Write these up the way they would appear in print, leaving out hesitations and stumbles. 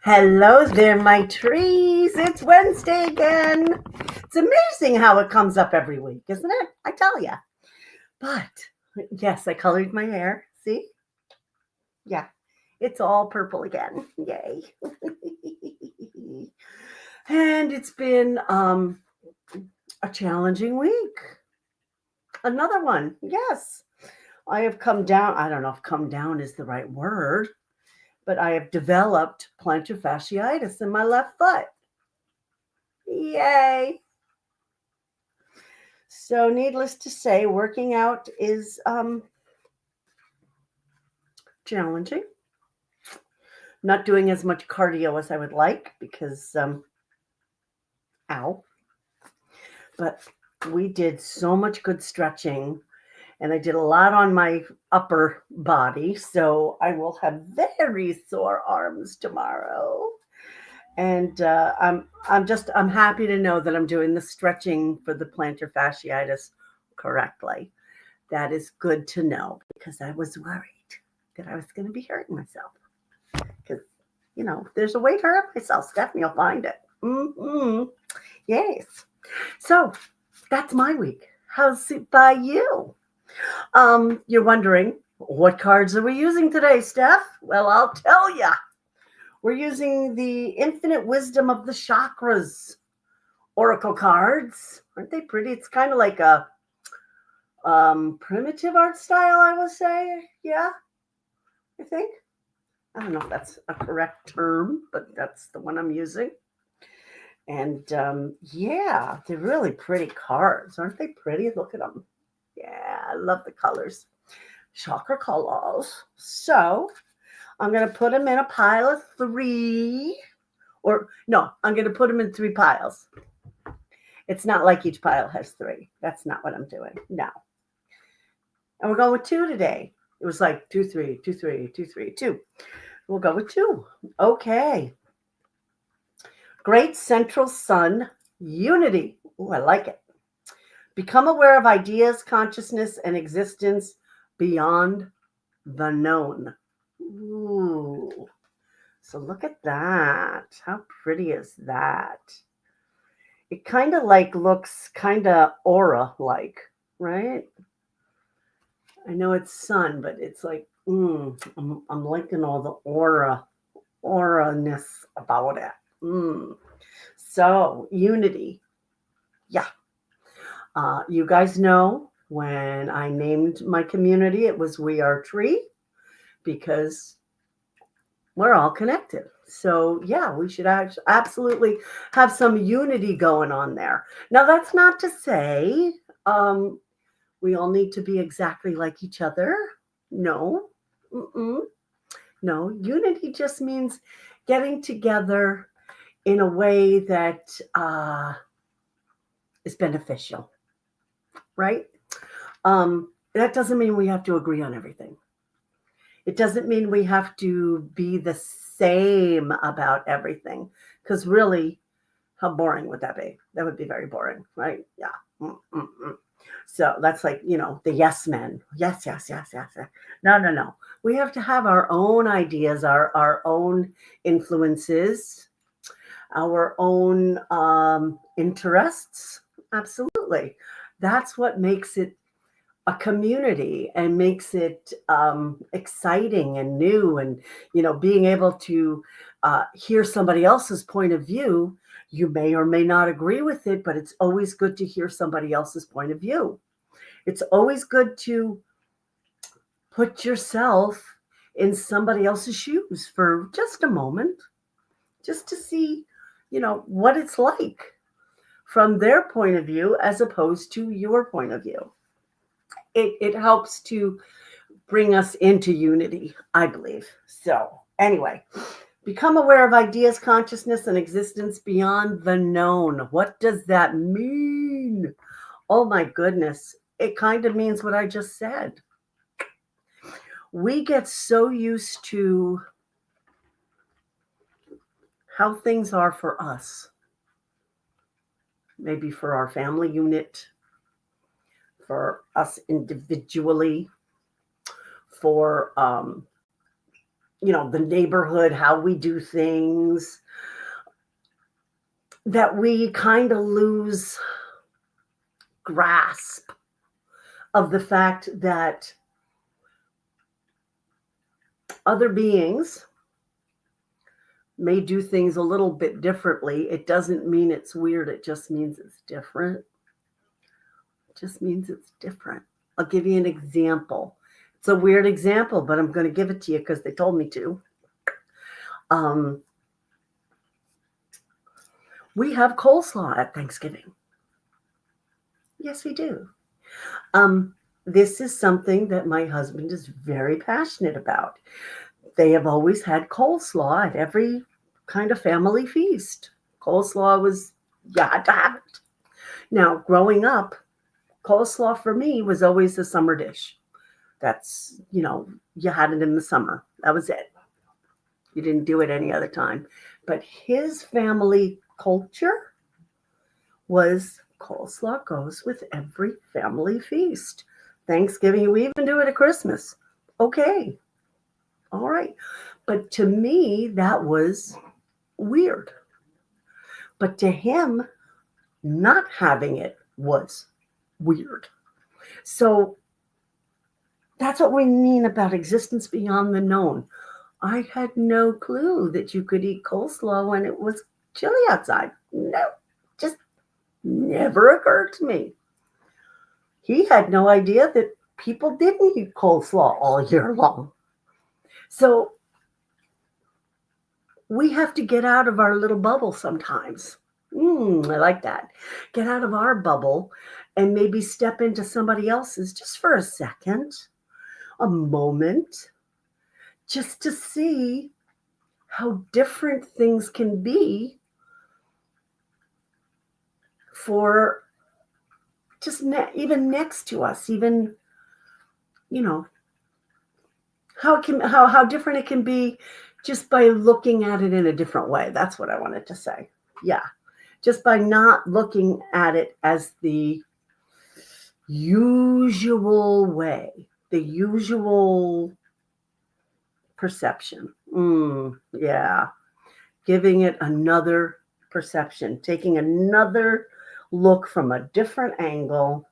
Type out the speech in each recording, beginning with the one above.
Hello there, my trees. It's Wednesday again. It's amazing how it comes up every week, isn't it? I tell you. But yes, I colored my hair. See? Yeah, it's all purple again. Yay. And it's been a challenging week. Another one. Yes. I have come down. I don't know if come down is the right word, but I have developed plantar fasciitis in my left foot. Yay. So, needless to say, working out is challenging. Not doing as much cardio as I would like because, ow. But we did so much good stretching and I did a lot on my upper body. So, I will have very sore arms tomorrow. And I'm happy to know that I'm doing the stretching for the plantar fasciitis correctly. That is good to know because I was worried that I was going to be hurting myself. Because, if there's a way to hurt myself, Stephanie will find it. Yes. So that's my week. How's it by you? You're wondering, what cards are we using today, Steph? Well, I'll tell you. We're using the Infinite Wisdom of the Chakras Oracle cards. Aren't they pretty? It's kind of like a primitive art style, I would say. Yeah, I think. I don't know if that's a correct term, but that's the one I'm using. And yeah, they're really pretty cards. Aren't they pretty? Look at them. Yeah, I love the colors. Chakra colors. So I'm going to put them in a pile of three. Or no, I'm going to put them in three piles. It's not like each pile has three. That's not what I'm doing. No. And we're going with two today. It was like 2, 3, 2, 3, 2, 3, 2. We'll go with two. Okay. Great Central Sun Unity. Ooh, I like it. Become aware of ideas, consciousness, and existence beyond the known. Ooh. So look at that. How pretty is that? It kind of looks kind of aura-like, right? I know it's sun, but it's like, I'm liking all the aura-ness about it. So, unity. Yeah. You guys know when I named my community, it was We Are Tree because we're all connected. So, yeah, we should absolutely have some unity going on there. Now, that's not to say we all need to be exactly like each other. No. No, unity just means getting together in a way that is beneficial, right? That doesn't mean we have to agree on everything. It doesn't mean we have to be the same about everything, because really, how boring would that be? That would be very boring, right? Yeah. So that's like, the yes men. Yes, yes, yes, yes, yes. No, no, no. We have to have our own ideas, our own influences, our own interests. Absolutely. That's what makes it a community and makes it exciting and new. And, being able to hear somebody else's point of view. You may or may not agree with it, but it's always good to hear somebody else's point of view. It's always good to put yourself in somebody else's shoes for just a moment, just to see, what it's like from their point of view as opposed to your point of view. It helps to bring us into unity, I believe. So, anyway, become aware of ideas, consciousness, and existence beyond the known. What does that mean? Oh my goodness. It kind of means what I just said. We get so used to how things are for us, maybe for our family unit, for us individually, for the neighborhood, how we do things, that we kind of lose grasp of the fact that other beings may do things a little bit differently. It doesn't mean it's weird. It just means it's different. It just means it's different. I'll give you an example. It's a weird example, but I'm going to give it to you because they told me to. We have coleslaw at Thanksgiving. Yes, we do. This is something that my husband is very passionate about. They have always had coleslaw at every kind of family feast. Coleslaw was, you had to have it. Now, growing up, coleslaw for me was always a summer dish. That's, you had it in the summer. That was it. You didn't do it any other time. But his family culture was coleslaw goes with every family feast. Thanksgiving, we even do it at Christmas. Okay. All right. But to me, that was weird. But to him, not having it was weird. So that's what we mean about existence beyond the known. I had no clue that you could eat coleslaw when it was chilly outside. No, just never occurred to me. He had no idea that people didn't eat coleslaw all year long. So we have to get out of our little bubble sometimes. I like that. Get out of our bubble and maybe step into somebody else's just for a second, a moment, just to see how different things can be for just even next to us, even, how different it can be just by looking at it in a different way. That's what I wanted to say. Yeah. Just by not looking at it as the usual way, the usual perception. Yeah. Giving it another perception, taking another look from a different angle,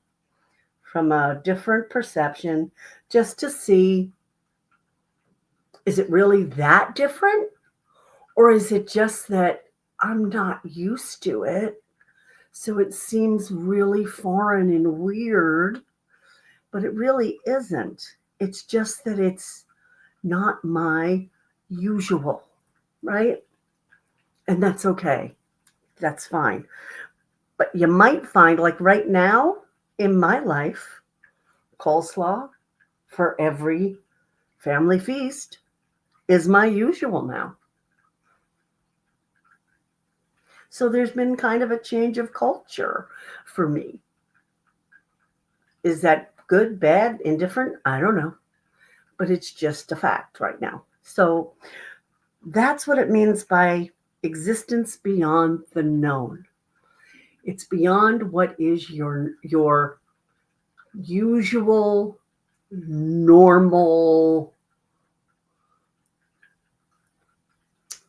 from a different perception, just to see, is it really that different? Or is it just that I'm not used to it? So it seems really foreign and weird, but it really isn't. It's just that it's not my usual, right? And that's okay. That's fine. But you might find, like right now in my life, coleslaw for every family feast is my usual now. So there's been kind of a change of culture for me. Is that good, bad, indifferent? I don't know. But it's just a fact right now. So that's what it means by existence beyond the known. It's beyond what is your usual, normal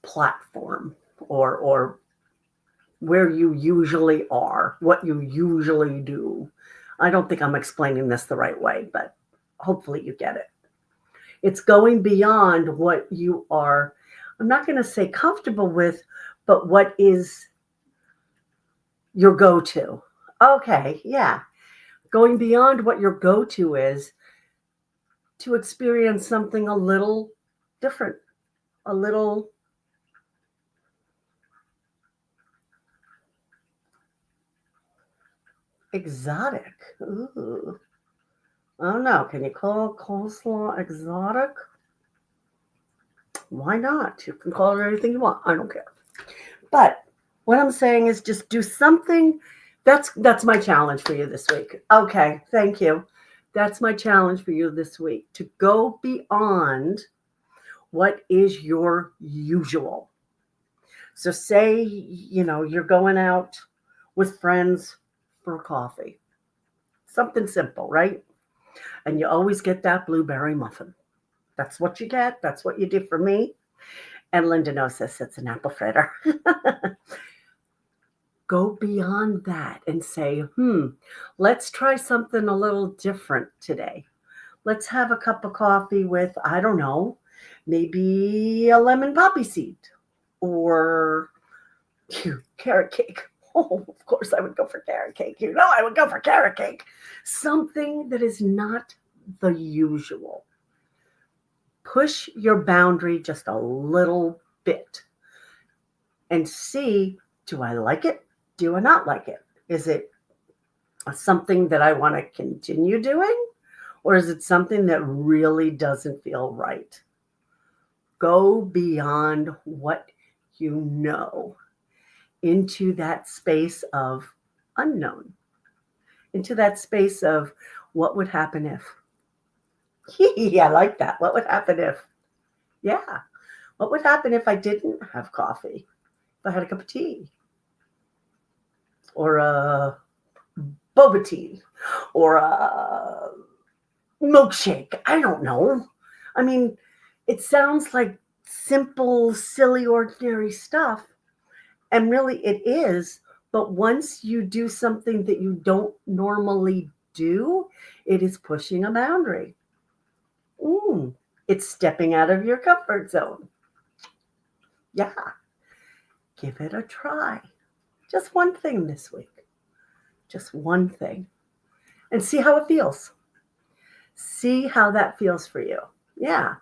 platform or where you usually are, what you usually do. I don't think I'm explaining this the right way, but hopefully you get it. It's going beyond what you are, I'm not going to say comfortable with, but what is your go-to. Okay, yeah. Going beyond what your go-to is to experience something a little different, a little exotic. Ooh. I don't know. Can you call coleslaw exotic? Why not? You can call it anything you want. I don't care. But what I'm saying is just do something. That's my challenge for you this week. Okay, thank you. That's my challenge for you this week, to go beyond what is your usual. So say, you're going out with friends for coffee. Something simple, right? And you always get that blueberry muffin. That's what you get. That's what you do for me. And Linda knows this. It's an apple fritter. Go beyond that and say, let's try something a little different today. Let's have a cup of coffee with, I don't know, maybe a lemon poppy seed or carrot cake. Oh, of course I would go for carrot cake. You know I would go for carrot cake. Something that is not the usual. Push your boundary just a little bit and see, do I like it? Do I not like it? Is it something that I want to continue doing? Or is it something that really doesn't feel right? Go beyond what you know into that space of unknown, into that space of what would happen if. I like that. What would happen if? Yeah. What would happen if I didn't have coffee? If I had a cup of tea or a boba tea or a milkshake? I don't know. I mean, it sounds like simple, silly, ordinary stuff. And really it is. But once you do something that you don't normally do, it is pushing a boundary. It's stepping out of your comfort zone. Yeah. Give it a try. Just one thing this week. Just one thing. And see how it feels. See how that feels for you. Yeah.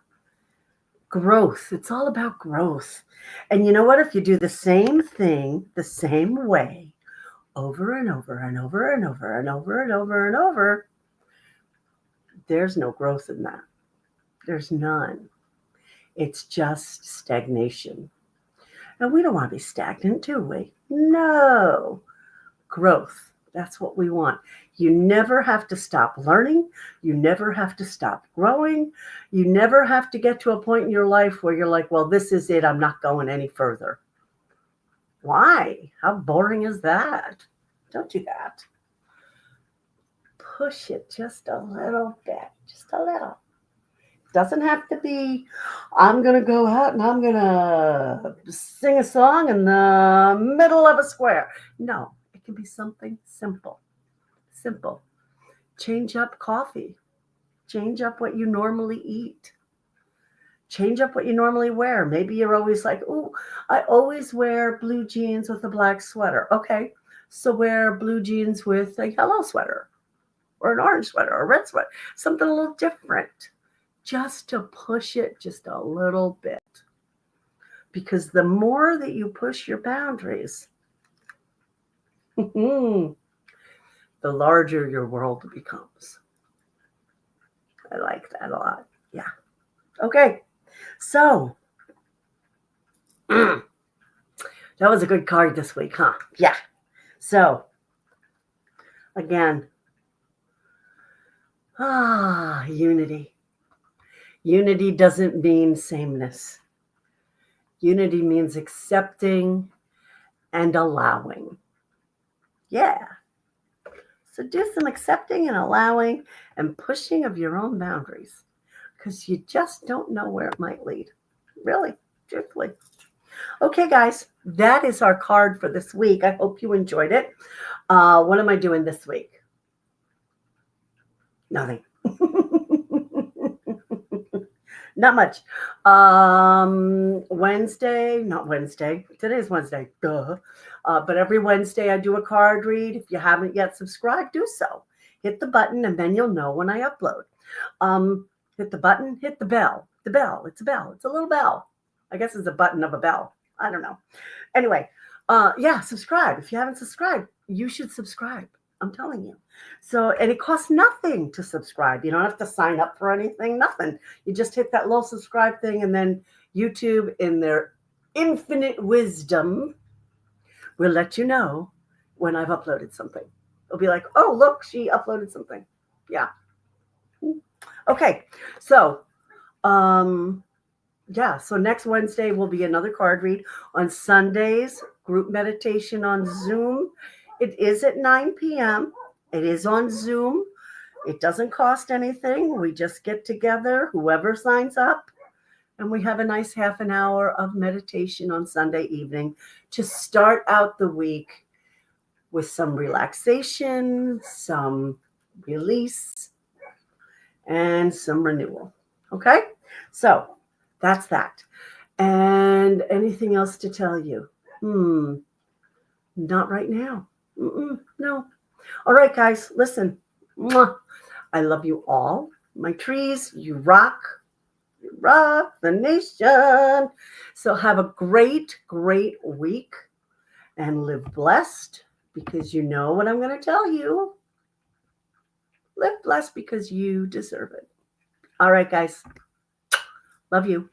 Growth. It's all about growth. And you know what? If you do the same thing the same way over and over and over and over and over and over and over, there's no growth in that. There's none. It's just stagnation. And we don't want to be stagnant, do we? No. Growth. That's what we want. You never have to stop learning. You never have to stop growing. You never have to get to a point in your life where you're like, well, this is it. I'm not going any further. Why? How boring is that? Don't do that. Push it just a little bit. Just a little. Doesn't have to be, I'm going to go out and I'm going to sing a song in the middle of a square. No, it can be something simple. Simple. Change up coffee. Change up what you normally eat. Change up what you normally wear. Maybe you're always like, oh, I always wear blue jeans with a black sweater. Okay, so wear blue jeans with a yellow sweater or an orange sweater or a red sweater. Something a little different. Just to push it just a little bit. Because the more that you push your boundaries, the larger your world becomes. I like that a lot. Yeah. Okay. So, that was a good card this week, huh? Yeah. So, again, unity. Unity doesn't mean sameness. Unity means accepting and allowing. Yeah. So do some accepting and allowing and pushing of your own boundaries because you just don't know where it might lead. Really, truthfully. Okay, guys, that is our card for this week. I hope you enjoyed it. What am I doing this week? Nothing. Not much. Not Wednesday. Today's Wednesday. Duh. But every Wednesday I do a card read. If you haven't yet subscribed, do so. Hit the button and then you'll know when I upload. Hit the button, hit the bell. The bell. It's a bell. It's a little bell. I guess it's a button of a bell. I don't know. Anyway, subscribe. If you haven't subscribed, you should subscribe. I'm telling you. So, and it costs nothing to subscribe. You don't have to sign up for anything, nothing. You just hit that little subscribe thing and then YouTube in their infinite wisdom will let you know when I've uploaded something. It'll be like, oh, look, she uploaded something. Yeah. Okay. So, so next Wednesday will be another card read. On Sundays, group meditation on Zoom. It is at 9 p.m. It is on Zoom. It doesn't cost anything. We just get together, whoever signs up, and we have a nice half an hour of meditation on Sunday evening to start out the week with some relaxation, some release, and some renewal. Okay? So that's that. And anything else to tell you? Not right now. No. All right, guys, listen. Mwah. I love you all. My trees, you rock. You rock the nation. So have a great, great week and live blessed because you know what I'm going to tell you. Live blessed because you deserve it. All right, guys. Love you.